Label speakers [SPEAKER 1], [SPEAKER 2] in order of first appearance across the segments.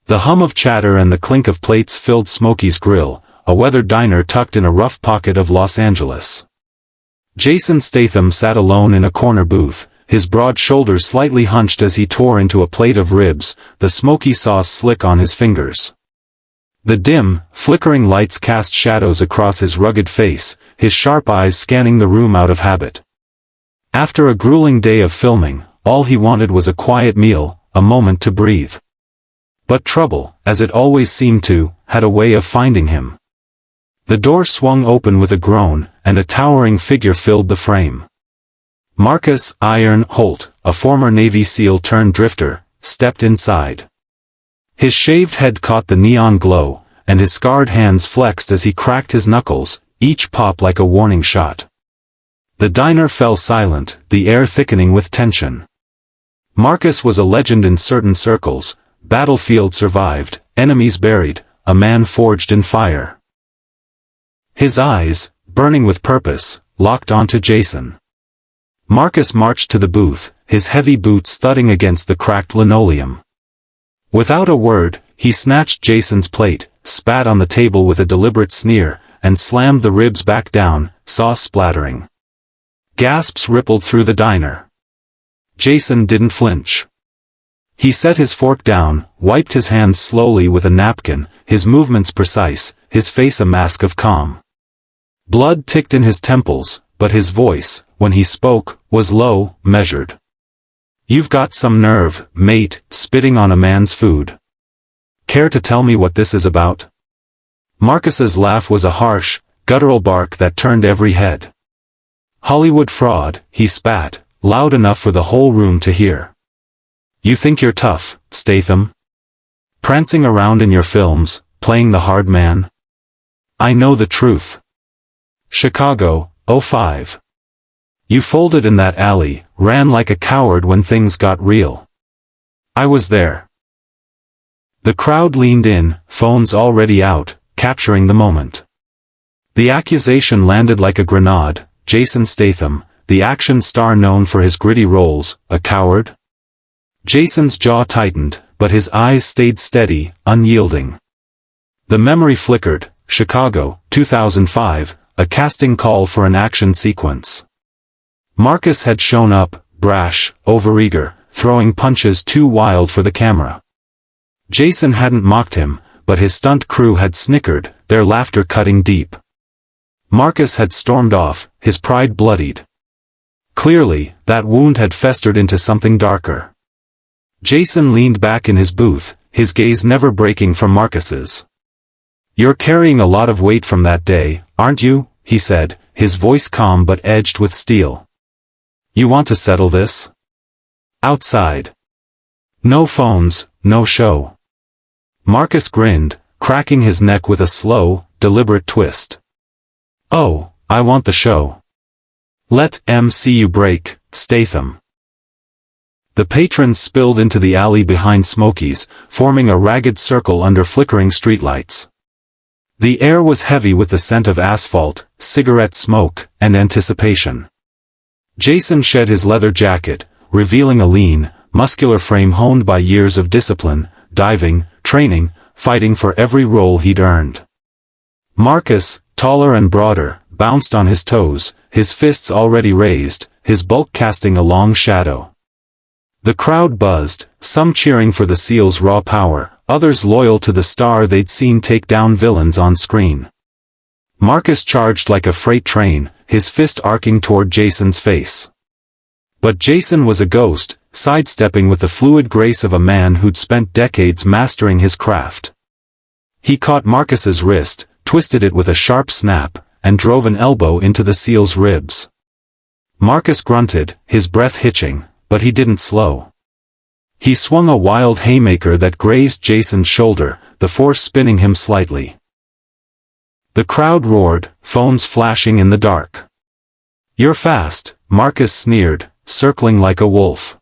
[SPEAKER 1] The hum of chatter and the clink of plates filled Smokey's grill, a weathered diner tucked in a rough pocket of Los Angeles. Jason Statham sat alone in a corner booth, his broad shoulders slightly hunched as he tore into a plate of ribs, the smoky sauce slick on his fingers. The dim, flickering lights cast shadows across his rugged face, his sharp eyes scanning the room out of habit. After a grueling day of filming, all he wanted was a quiet meal, a moment to breathe. But trouble, as it always seemed to, had a way of finding him. The door swung open with a groan, and a towering figure filled the frame. Marcus "Iron" Holt, a former Navy SEAL turned drifter, stepped inside. His shaved head caught the neon glow, and his scarred hands flexed as he cracked his knuckles, each pop like a warning shot. The diner fell silent, the air thickening with tension. Marcus was a legend in certain circles, battlefield survived, enemies buried, a man forged in fire. His eyes, burning with purpose, locked onto Jason. Marcus marched to the booth, his heavy boots thudding against the cracked linoleum. Without a word, he snatched Jason's plate, spat on the table with a deliberate sneer, and slammed the ribs back down, sauce splattering. Gasps rippled through the diner. Jason didn't flinch. He set his fork down, wiped his hands slowly with a napkin, his movements precise, his face a mask of calm. Blood ticked in his temples, but his voice, when he spoke, was low, measured. "You've got some nerve, mate, spitting on a man's food. Care to tell me what this is about?" Marcus's laugh was a harsh, guttural bark that turned every head. "Hollywood fraud," he spat, loud enough for the whole room to hear. "You think you're tough, Statham? Prancing around in your films, playing the hard man? I know the truth. Chicago, '05. You folded in that alley, ran like a coward when things got real. I was there." The crowd leaned in, phones already out, capturing the moment. The accusation landed like a grenade. Jason Statham, the action star known for his gritty roles, a coward? Jason's jaw tightened, but his eyes stayed steady, unyielding. The memory flickered. Chicago, 2005, a casting call for an action sequence. Marcus had shown up, brash, overeager, throwing punches too wild for the camera. Jason hadn't mocked him, but his stunt crew had snickered, their laughter cutting deep. Marcus had stormed off, his pride bloodied. Clearly, that wound had festered into something darker. Jason leaned back in his booth, his gaze never breaking from Marcus's. "You're carrying a lot of weight from that day, aren't you?" he said, his voice calm but edged with steel. "You want to settle this? Outside. No phones, no show." Marcus grinned, cracking his neck with a slow, deliberate twist. "Oh, I want the show. Let MCU break, Statham." The patrons spilled into the alley behind Smokey's, forming a ragged circle under flickering streetlights. The air was heavy with the scent of asphalt, cigarette smoke, and anticipation. Jason shed his leather jacket, revealing a lean, muscular frame honed by years of discipline, diving, training, fighting for every role he'd earned. Marcus, taller and broader, bounced on his toes, his fists already raised, his bulk casting a long shadow. The crowd buzzed, some cheering for the SEAL's raw power, others loyal to the star they'd seen take down villains on screen. Marcus charged like a freight train, his fist arcing toward Jason's face. But Jason was a ghost, sidestepping with the fluid grace of a man who'd spent decades mastering his craft. He caught Marcus's wrist, twisted it with a sharp snap, and drove an elbow into the SEAL's ribs. Marcus grunted, his breath hitching, but he didn't slow. He swung a wild haymaker that grazed Jason's shoulder, the force spinning him slightly. The crowd roared, phones flashing in the dark. "You're fast," Marcus sneered, circling like a wolf.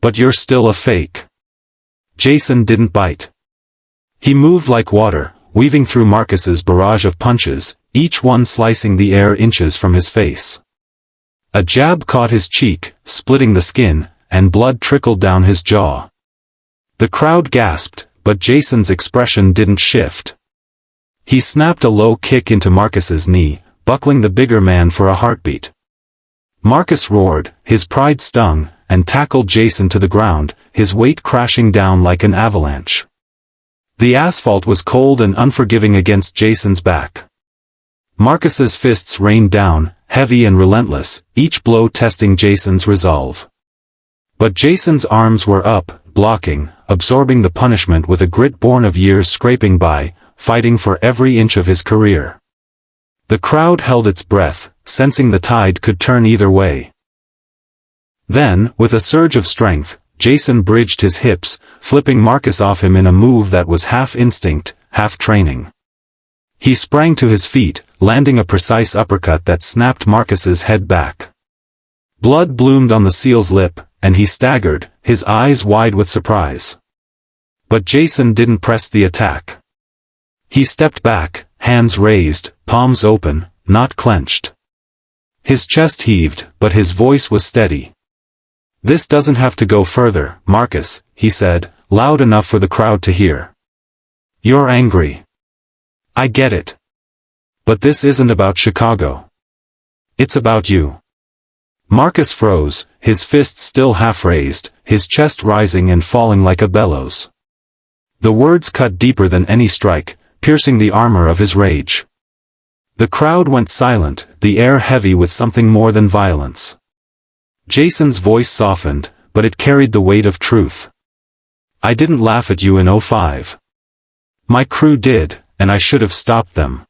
[SPEAKER 1] "But you're still a fake." Jason didn't bite. He moved like water, weaving through Marcus's barrage of punches, each one slicing the air inches from his face. A jab caught his cheek, splitting the skin, and blood trickled down his jaw. The crowd gasped, but Jason's expression didn't shift. He snapped a low kick into Marcus's knee, buckling the bigger man for a heartbeat. Marcus roared, his pride stung, and tackled Jason to the ground, his weight crashing down like an avalanche. The asphalt was cold and unforgiving against Jason's back. Marcus's fists rained down, heavy and relentless, each blow testing Jason's resolve. But Jason's arms were up, blocking, absorbing the punishment with a grit born of years scraping by, fighting for every inch of his career. The crowd held its breath, sensing the tide could turn either way. Then, with a surge of strength, Jason bridged his hips, flipping Marcus off him in a move that was half instinct, half training. He sprang to his feet, landing a precise uppercut that snapped Marcus's head back. Blood bloomed on the seal's lip, and he staggered, his eyes wide with surprise. But Jason didn't press the attack. He stepped back, hands raised, palms open, not clenched. His chest heaved, but his voice was steady. "This doesn't have to go further, Marcus," he said, loud enough for the crowd to hear. "You're angry. I get it. But this isn't about Chicago. It's about you." Marcus froze, his fists still half raised, his chest rising and falling like a bellows. The words cut deeper than any strike, piercing the armor of his rage. The crowd went silent, the air heavy with something more than violence. Jason's voice softened, but it carried the weight of truth. "I didn't laugh at you in '05. My crew did, and I should have stopped them.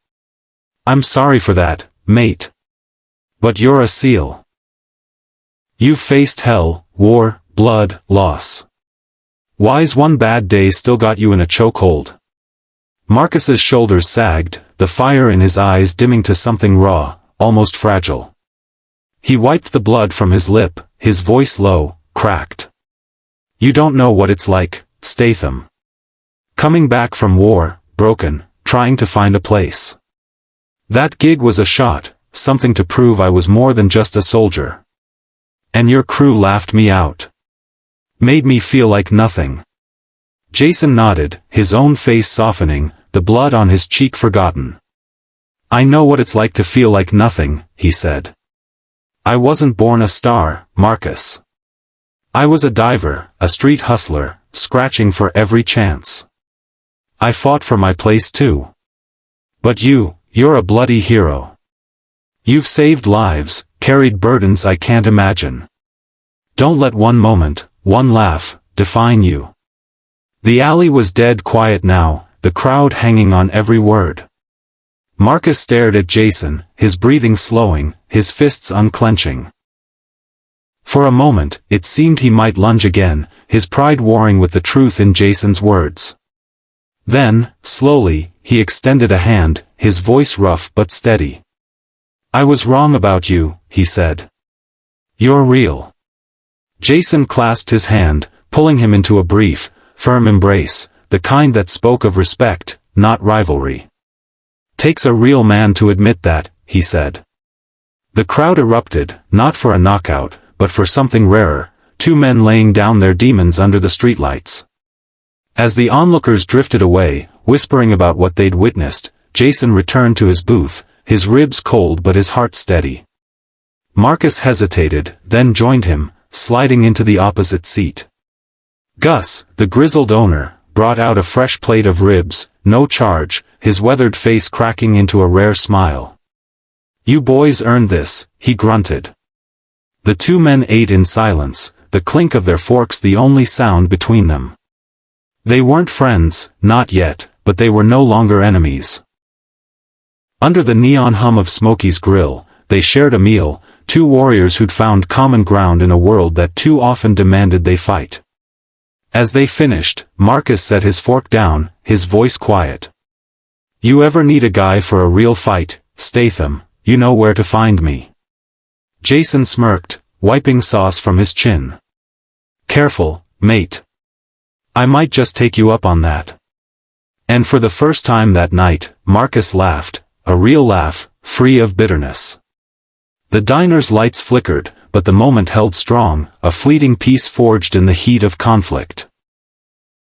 [SPEAKER 1] I'm sorry for that, mate. But you're a SEAL. You've faced hell, war, blood, loss. Why's one bad day still got you in a chokehold?" Marcus's shoulders sagged, the fire in his eyes dimming to something raw, almost fragile. He wiped the blood from his lip, his voice low, cracked. "You don't know what it's like, Statham. Coming back from war, broken, trying to find a place. That gig was a shot, something to prove I was more than just a soldier. And your crew laughed me out. Made me feel like nothing." Jason nodded, his own face softening, the blood on his cheek forgotten. "I know what it's like to feel like nothing," he said. "I wasn't born a star, Marcus. I was a diver, a street hustler, scratching for every chance. I fought for my place too. But you're a bloody hero. You've saved lives, carried burdens I can't imagine. Don't let one moment, one laugh, define you." The alley was dead quiet now, the crowd hanging on every word. Marcus stared at Jason, his breathing slowing, his fists unclenching. For a moment, it seemed he might lunge again, his pride warring with the truth in Jason's words. Then, slowly, he extended a hand, his voice rough but steady. "I was wrong about you," he said. "You're real." Jason clasped his hand, pulling him into a brief, firm embrace, the kind that spoke of respect, not rivalry. "Takes a real man to admit that," he said. The crowd erupted, not for a knockout, but for something rarer, two men laying down their demons under the streetlights. As the onlookers drifted away, whispering about what they'd witnessed, Jason returned to his booth, his ribs cold but his heart steady. Marcus hesitated, then joined him, sliding into the opposite seat. Gus, the grizzled owner, brought out a fresh plate of ribs, no charge, his weathered face cracking into a rare smile. "You boys earned this," he grunted. The two men ate in silence, the clink of their forks the only sound between them. They weren't friends, not yet, but they were no longer enemies. Under the neon hum of Smokey's grill, they shared a meal, two warriors who'd found common ground in a world that too often demanded they fight. As they finished, Marcus set his fork down, his voice quiet. "You ever need a guy for a real fight, Statham, you know where to find me." Jason smirked, wiping sauce from his chin. "Careful, mate. I might just take you up on that." And for the first time that night, Marcus laughed, a real laugh, free of bitterness. The diner's lights flickered, but the moment held strong, a fleeting peace forged in the heat of conflict.